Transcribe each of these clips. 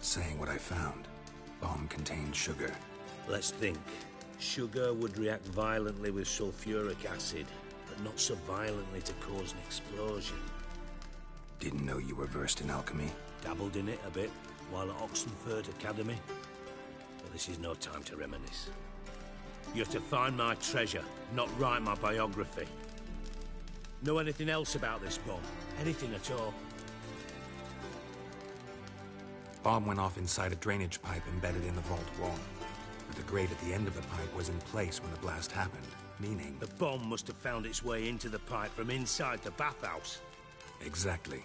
saying what I found. Bomb contained sugar. Let's think. Sugar would react violently with sulfuric acid, but not so violently to cause an explosion. Didn't know you were versed in alchemy. Dabbled in it a bit while at Oxenford Academy. But this is no time to reminisce. You have to find my treasure, not write my biography. Know anything else about this bomb? Anything at all? Bomb went off inside a drainage pipe embedded in the vault wall. But the grate at the end of the pipe was in place when the blast happened, meaning... The bomb must have found its way into the pipe from inside the bathhouse. Exactly.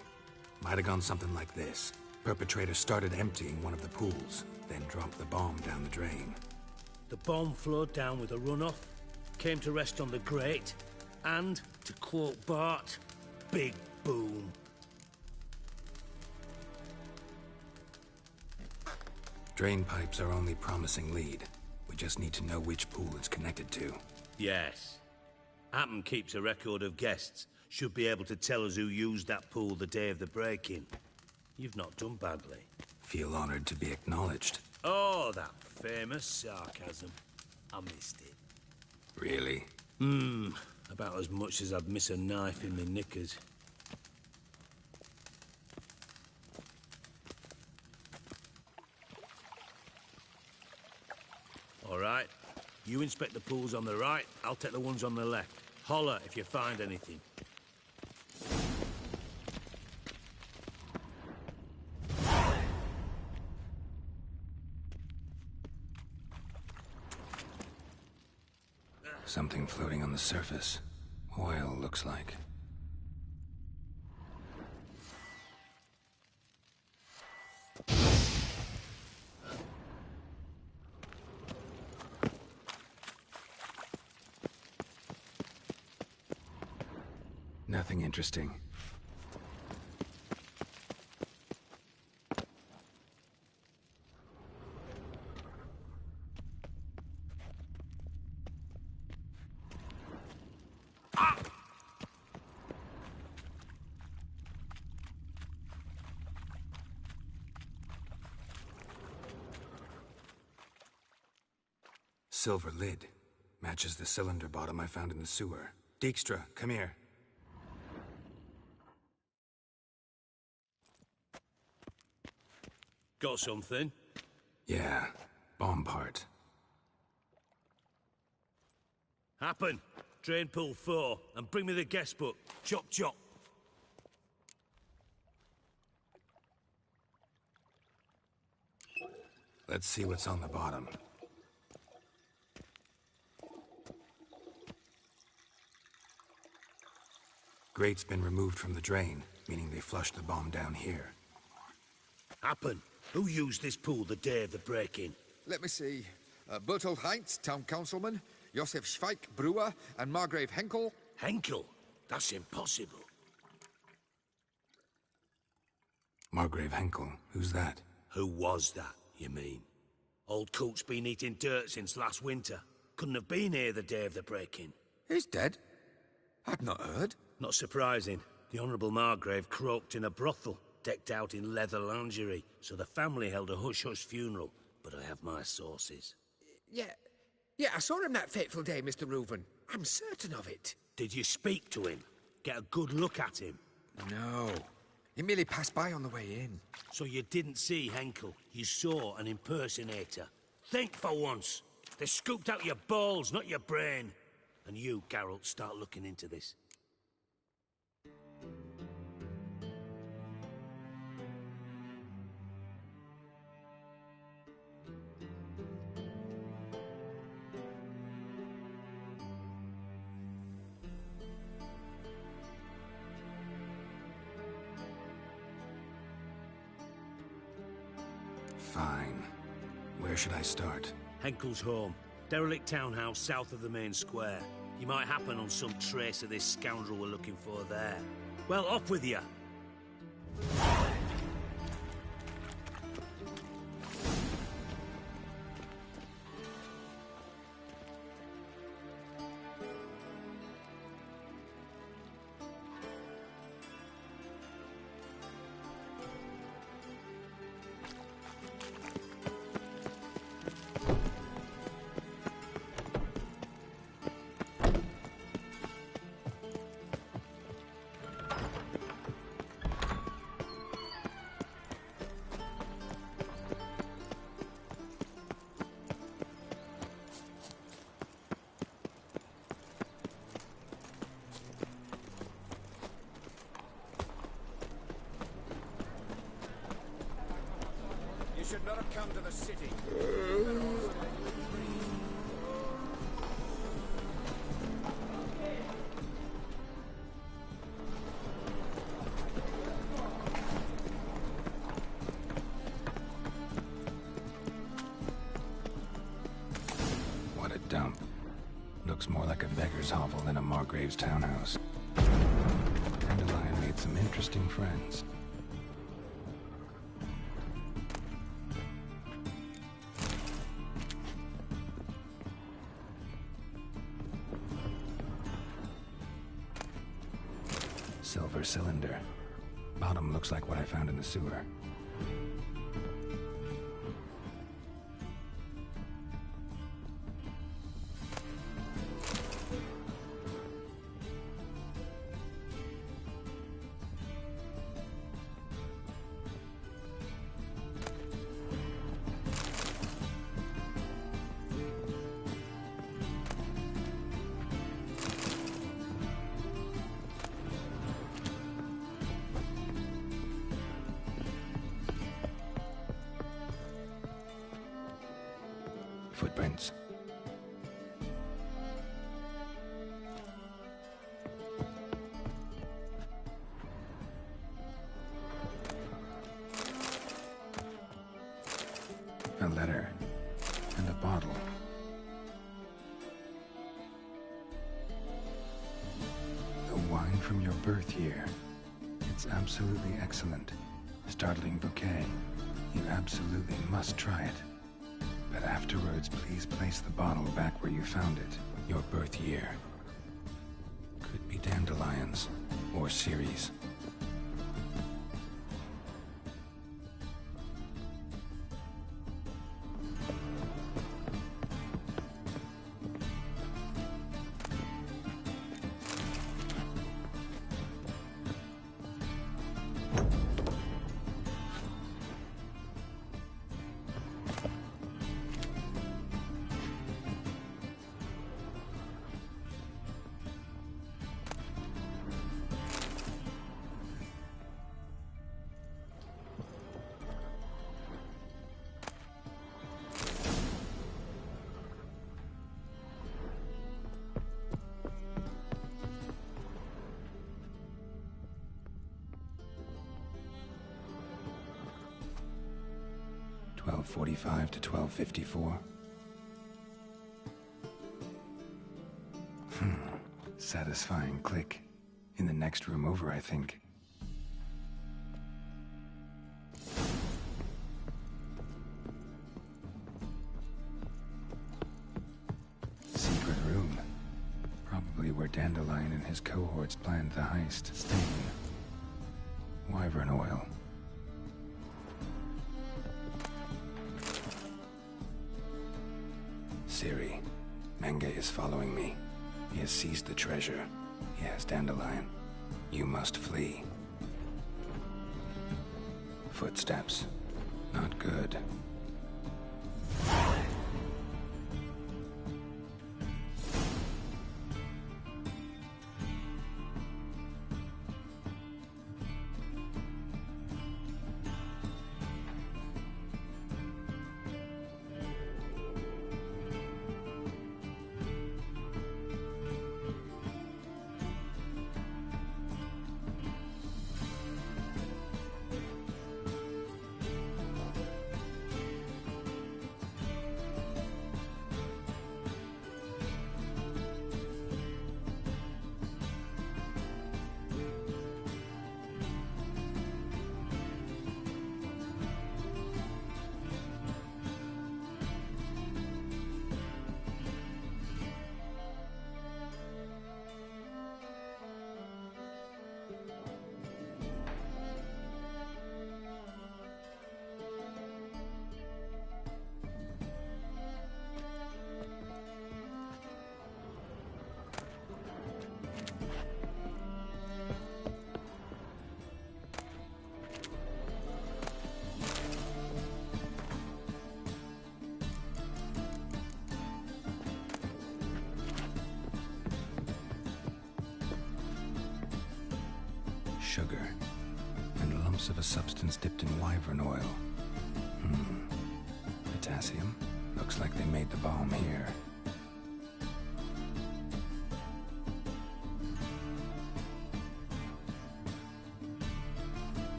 Might have gone something like this. Perpetrator started emptying one of the pools, then dropped the bomb down the drain. The bomb flowed down with a runoff, came to rest on the grate, and, to quote Bart, big boom. Drain pipes are only promising lead. We just need to know which pool it's connected to. Yes. Hammond keeps a record of guests. Should be able to tell us who used that pool the day of the break-in. You've not done badly. Feel honored to be acknowledged. Oh, that famous sarcasm. I missed it. Really? About as much as I'd miss a knife in my knickers. All right. You inspect the pools on the right, I'll take the ones on the left. Holler if you find anything. Something floating on the surface. Oil, looks like. Nothing interesting. Silver lid. Matches the cylinder bottom I found in the sewer. Dijkstra, come here. Got something? Yeah, bomb part. Happen. Drain pool 4, and bring me the guest book. Chop chop. Let's see what's on the bottom. Grate's been removed from the drain, meaning they flushed the bomb down here. Happen. Who used this pool the day of the break-in? Let me see. Bertold Heinz, town councilman, Josef Schweik, brewer, and Margrave Henkel. Henkel? That's impossible. Margrave Henkel? Who's that? Who was that, you mean? Old Coot's been eating dirt since last winter. Couldn't have been here the day of the break-in. He's dead? I'd not heard. Not surprising. The Honourable Margrave croaked in a brothel, decked out in leather lingerie, so the family held a hush-hush funeral. But I have my sources. Yeah, I saw him that fateful day, Mr. Reuven. I'm certain of it. Did you speak to him? Get a good look at him? No. He merely passed by on the way in. So you didn't see Henkel. You saw an impersonator. Think for once. They scooped out your balls, not your brain. And you, Geralt, start looking into this. Fine. Where should I start? Henkel's home. Derelict townhouse south of the main square. You might happen on some trace of this scoundrel we're looking for there. Well, off with you. You should not have come to the city. What a dump. Looks more like a beggar's hovel than a Margrave's townhouse. Dandelion made some interesting friends. Silver cylinder. Bottom looks like what I found in the sewer. Footprints. A letter and a bottle. The wine from your birth year. It's absolutely excellent. Startling bouquet. You absolutely must try it. But afterwards, please place the bottle back where you found it. Your birth year. Could be dandelions or Ceres. .45 to 12:54. Satisfying click. In the next room over, I think. Secret room. Probably where Dandelion and his cohorts planned the heist. Stain. Wyvern oil. Ciri, Menge is following me. He has seized the treasure. He has Dandelion. You must flee. Footsteps. Not good. Sugar, and lumps of a substance dipped in wyvern oil. potassium. Looks like they made the bomb here.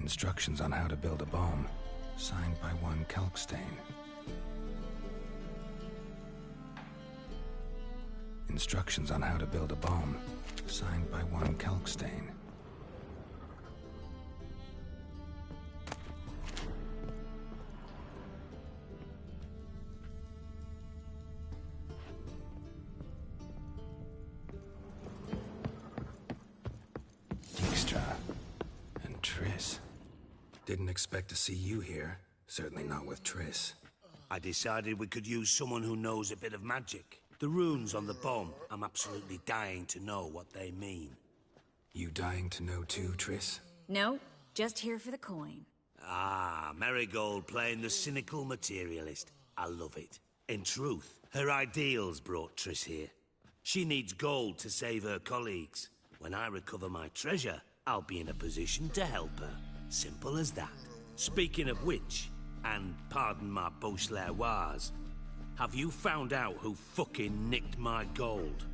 Instructions on how to build a bomb, signed by one Kalkstain. Instructions on how to build a bomb, signed by one Kalkstain. Dijkstra and Triss. Didn't expect to see you here. Certainly not with Triss. I decided we could use someone who knows a bit of magic. The runes on the bomb, I'm absolutely dying to know what they mean. You dying to know too, Triss? No, just here for the coin. Ah, Marigold playing the cynical materialist. I love it. In truth, her ideals brought Triss here. She needs gold to save her colleagues. When I recover my treasure, I'll be in a position to help her. Simple as that. Speaking of which, and pardon my Poonslayer, have you found out who fucking nicked my gold?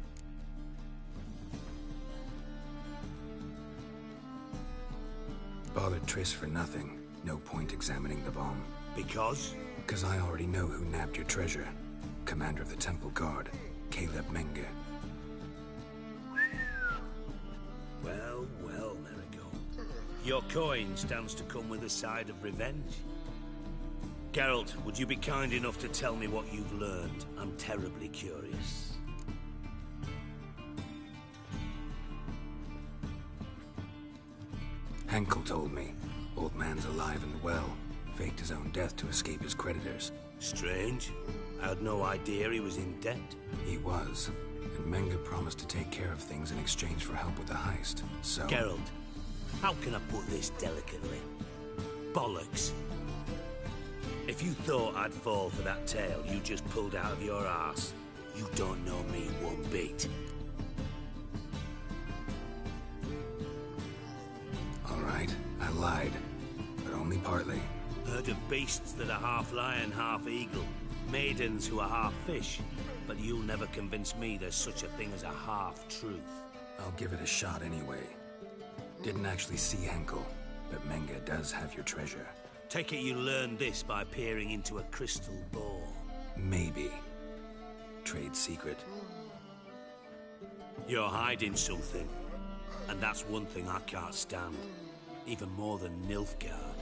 Bothered Triss for nothing. No point examining the bomb. Because? Because I already know who nabbed your treasure. Commander of the Temple Guard, Caleb Menge. Well, well, Marigold. Your coin stands to come with a side of revenge. Geralt, would you be kind enough to tell me what you've learned? I'm terribly curious. Henkel told me. Old man's alive and well. Faked his own death to escape his creditors. Strange. I had no idea he was in debt. He was. And Menge promised to take care of things in exchange for help with the heist. So... Geralt, how can I put this delicately? Bollocks. If you thought I'd fall for that tale you just pulled out of your arse, you don't know me one bit. All right, I lied. But only partly. Heard of beasts that are half lion, half eagle. Maidens who are half fish. But you'll never convince me there's such a thing as a half-truth. I'll give it a shot anyway. Didn't actually see Henkel, but Menge does have your treasure. Take it you learned this by peering into a crystal ball. Maybe. Trade secret. You're hiding something. And that's one thing I can't stand. Even more than Nilfgaard.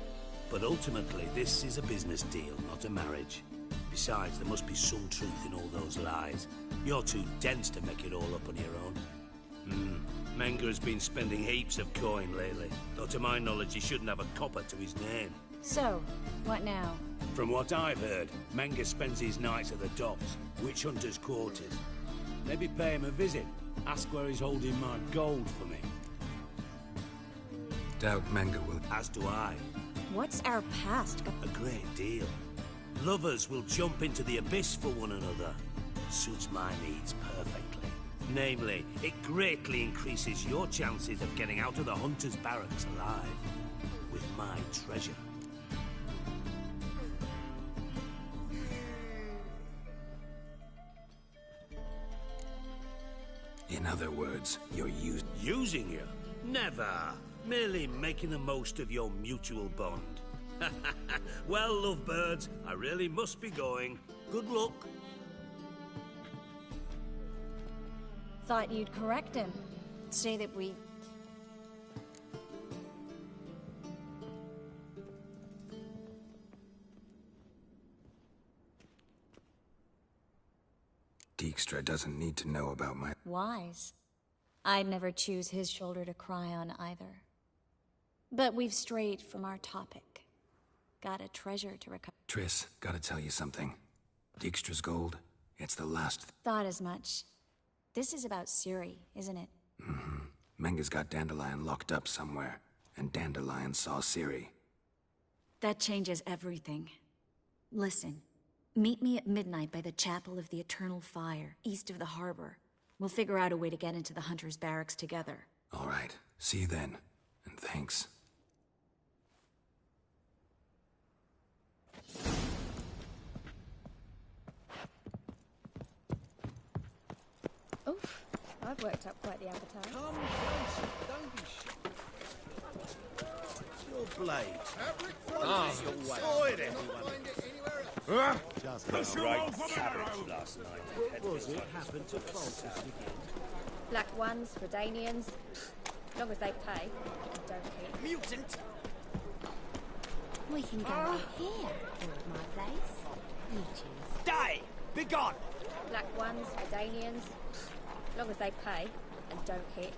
But ultimately, this is a business deal, not a marriage. Besides, there must be some truth in all those lies. You're too dense to make it all up on your own. Menge has been spending heaps of coin lately. Though to my knowledge, he shouldn't have a copper to his name. So, what now? From what I've heard, Menge spends his nights at the docks, witch hunters' quarters. Maybe pay him a visit. Ask where he's holding my gold for me. Doubt Menge will... As do I. What's our past? A great deal. Lovers will jump into the abyss for one another. Suits my needs perfectly. Namely, it greatly increases your chances of getting out of the hunter's barracks alive. With my treasure. In other words, you're Using you? Never. Merely making the most of your mutual bond. Well, lovebirds, I really must be going. Good luck. Thought you'd correct him. Say that we... Dijkstra doesn't need to know about my... Wise. I'd never choose his shoulder to cry on either. But we've strayed from our topic. Got a treasure to recover. Triss, gotta tell you something. Dijkstra's gold, it's the last... Thought as much. This is about Ciri, isn't it? Menga's got Dandelion locked up somewhere, and Dandelion saw Ciri. That changes everything. Listen, meet me at midnight by the Chapel of the Eternal Fire, east of the harbor. We'll figure out a way to get into the Hunter's barracks together. All right. See you then. And thanks. Oof, I've worked up quite the appetite. Come closer, don't be shy. Your blade. Destroyed everyone. Just Push your right cabbage last night. What was it happened to Francis again? Black ones, Redanians. As long as they pay, don't care. Mutant! We can go out here, or my place. You choose. Die! Be gone! Black ones, Redanians. As long as they pay and don't hit.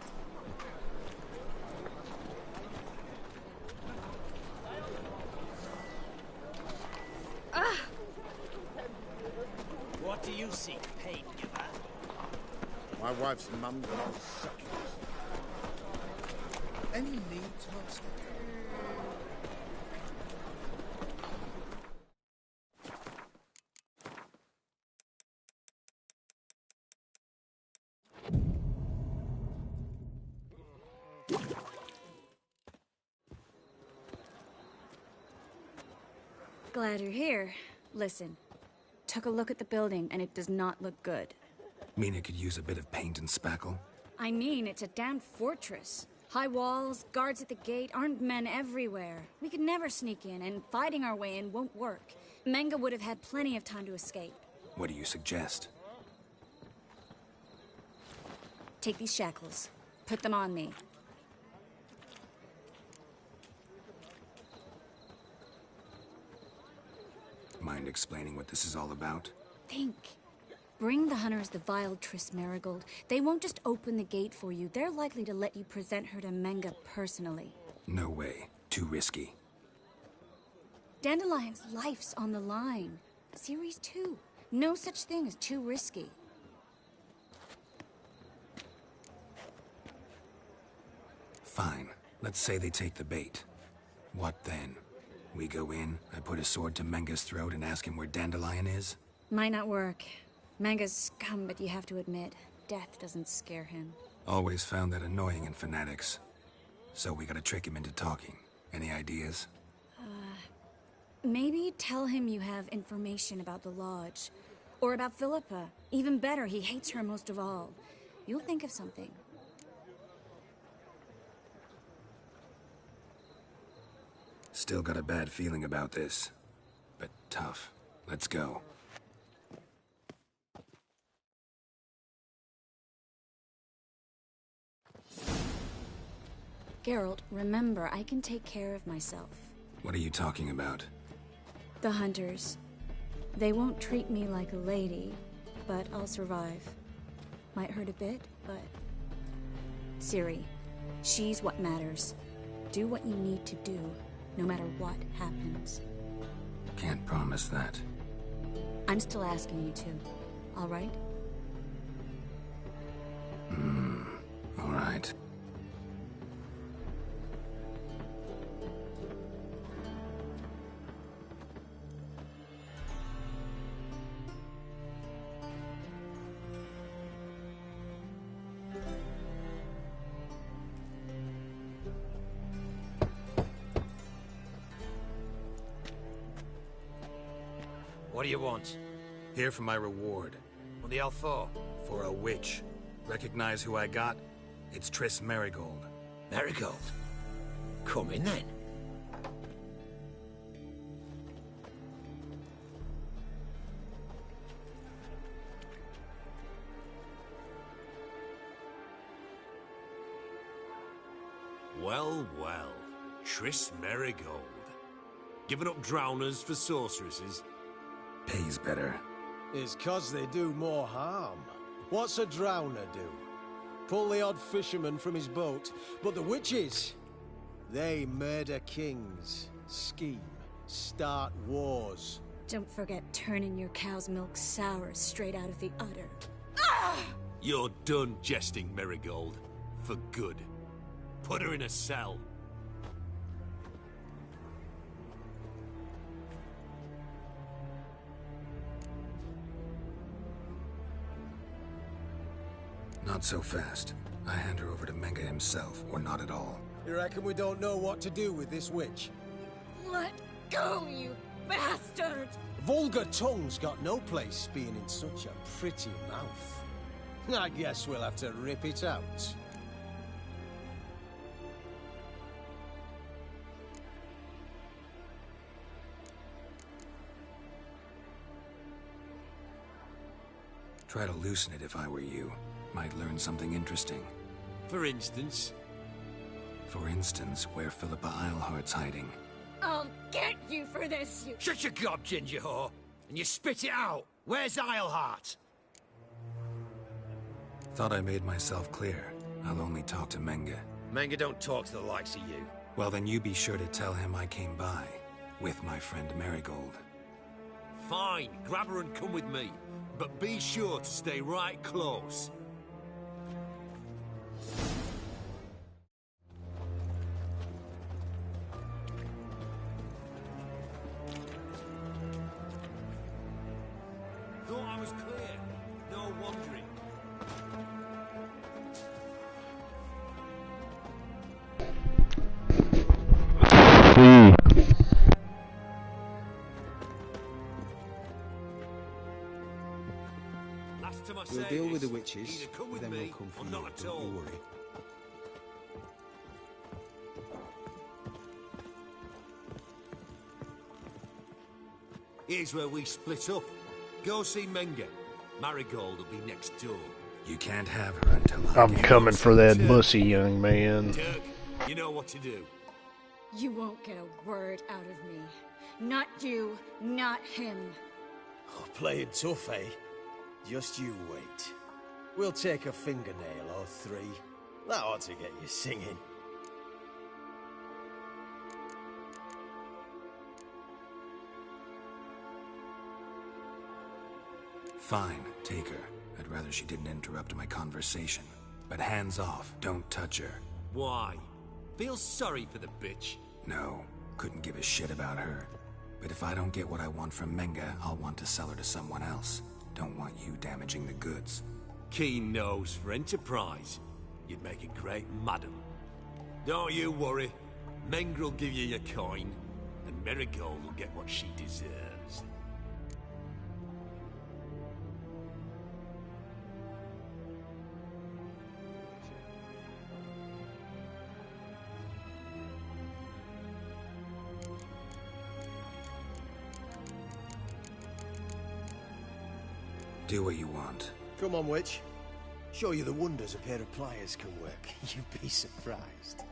What do you seek, pain giver? my wife's mum's an old succubus. Any need, Master? Glad you're here. Listen, took a look at the building and it does not look good. Mean it could use a bit of paint and spackle? I mean, it's a damn fortress. High walls, guards at the gate, armed men everywhere. We could never sneak in, and fighting our way in won't work. Menga would have had plenty of time to escape. What do you suggest? Take these shackles. Put them on me. Mind explaining what this is all about? Think. Bring the hunters the vile Triss Marigold. They won't just open the gate for you. They're likely to let you present her to Menga personally. No way. Too risky. Dandelion's life's on the line. Series 2. No such thing as too risky. Fine. Let's say they take the bait. What then? We go in, I put a sword to Menga's throat and ask him where Dandelion is? Might not work. Menga's scum, but you have to admit, death doesn't scare him. Always found that annoying in fanatics. So we gotta trick him into talking. Any ideas? Maybe tell him you have information about the Lodge. Or about Philippa. Even better, he hates her most of all. You'll think of something. Still got a bad feeling about this. But tough. Let's go. Geralt, remember, I can take care of myself. What are you talking about? The hunters. They won't treat me like a lady, but I'll survive. Might hurt a bit, but... Ciri, she's what matters. Do what you need to do, no matter what happens. Can't promise that. I'm still asking you to, all right? All right. What do you want? Here for my reward. What the hell for? For a witch. Recognize who I got? It's Triss Marigold. Marigold. Come in then. Well, well. Triss Marigold. Giving up drowners for sorceresses? Pays better. It's 'cause they do more harm. What's a drowner do? Pull the odd fisherman from his boat. But the witches, they murder kings, scheme, start wars. Don't forget turning your cow's milk sour straight out of the udder. You're done jesting, Marigold. For good. Put her in a cell. Not so fast. I hand her over to Menge himself, or not at all. You reckon we don't know what to do with this witch? Let go, you bastard! Vulgar tongue's got no place being in such a pretty mouth. I guess we'll have to rip it out. Try to loosen it if I were you. Might learn something interesting. For instance? For instance, where Philippa Eilhart's hiding. I'll get you for this, you... Shut your gob, ginger whore, and you spit it out. Where's Eilhart? Thought I made myself clear. I'll only talk to Menge. Menge don't talk to the likes of you. Well, then you be sure to tell him I came by. With my friend Marigold. Fine, grab her and come with me. But be sure to stay right close. Thought I was clear. No wandering. Last time I We'll say deal with this, the witches, either come with then me we'll come for or you, not at all. don't you worry. Here's where we split up. Go see Menge. Marigold will be next door. You can't have her until I'm coming for that bussy, young man. Dirk, you know what to do. You won't get a word out of me. Not you, not him. Oh, playing tough, eh? Just you wait. We'll take a fingernail or three. That ought to get you singing. Fine, take her. I'd rather she didn't interrupt my conversation. But hands off, don't touch her. Why? Feel sorry for the bitch? No, couldn't give a shit about her. But if I don't get what I want from Menge, I'll want to sell her to someone else. Don't want you damaging the goods. Keen nose for enterprise. You'd make a great madam. Don't you worry. Menge will give you your coin, and Marigold will get what she deserves. Do what you want. Come on, witch. Show you the wonders a pair of pliers can work. You'd be surprised.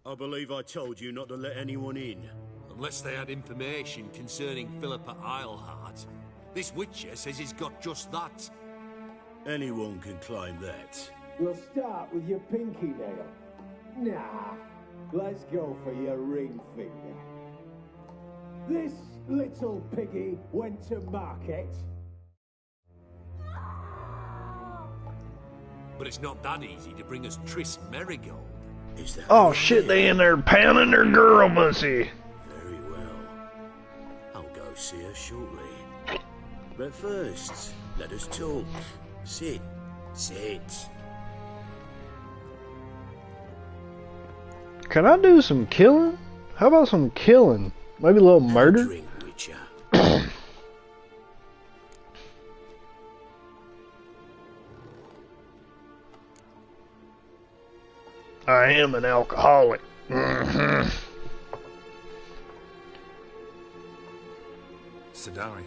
I believe I told you not to let anyone in. Unless they had information concerning Philippa Eilhart. This witcher says he's got just that. Anyone can claim that. We'll start with your pinky nail. Nah, let's go for your ring finger. This little piggy went to market. But it's not that easy to bring us Triss Marigold. Is that Oh shit, they in there pounding their girl pussy. Very well. I'll go see her shortly. But first, let us talk. Sit. Sit. Can I do some killing? How about some killing? Maybe a little murder? Drink, Witcher. I am an alcoholic. Mm-hmm. Sidarian.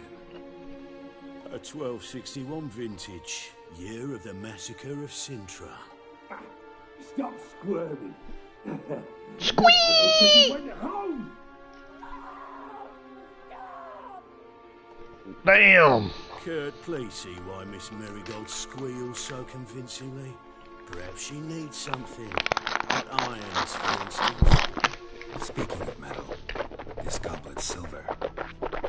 A 1261 vintage, year of the massacre of Sintra. Stop squirming. Squeak! Went home. Damn. Kurt, please see why Miss Marigold squeals so convincingly. Perhaps she needs something. Like irons, for instance. Speaking of metal, this goblet's silver.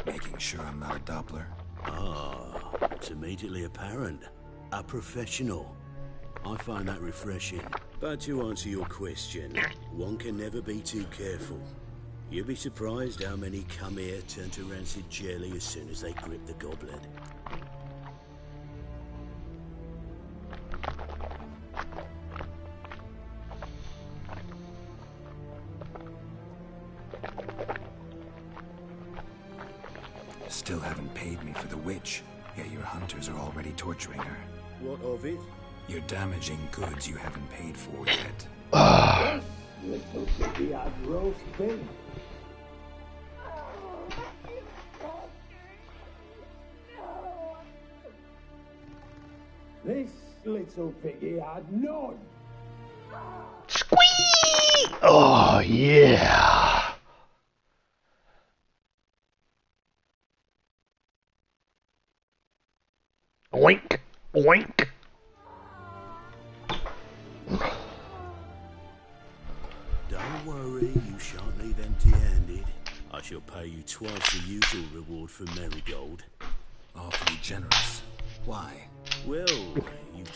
Making sure I'm not a Doppler. Ah, it's immediately apparent. A professional. I find that refreshing. But to answer your question, one can never be too careful. You'll be surprised how many come here turn to rancid jelly as soon as they grip the goblet. Still haven't paid me for the witch, yet your hunters are already torturing her. What of it? You're damaging goods you haven't paid for yet. Yes, little piggy had roast beef. This little piggy had none. Squeak! Oh, yeah. Oink, oink. Don't worry, you shan't leave empty-handed. I shall pay you twice the usual reward for Marigold. Awfully generous. Why? Well, you've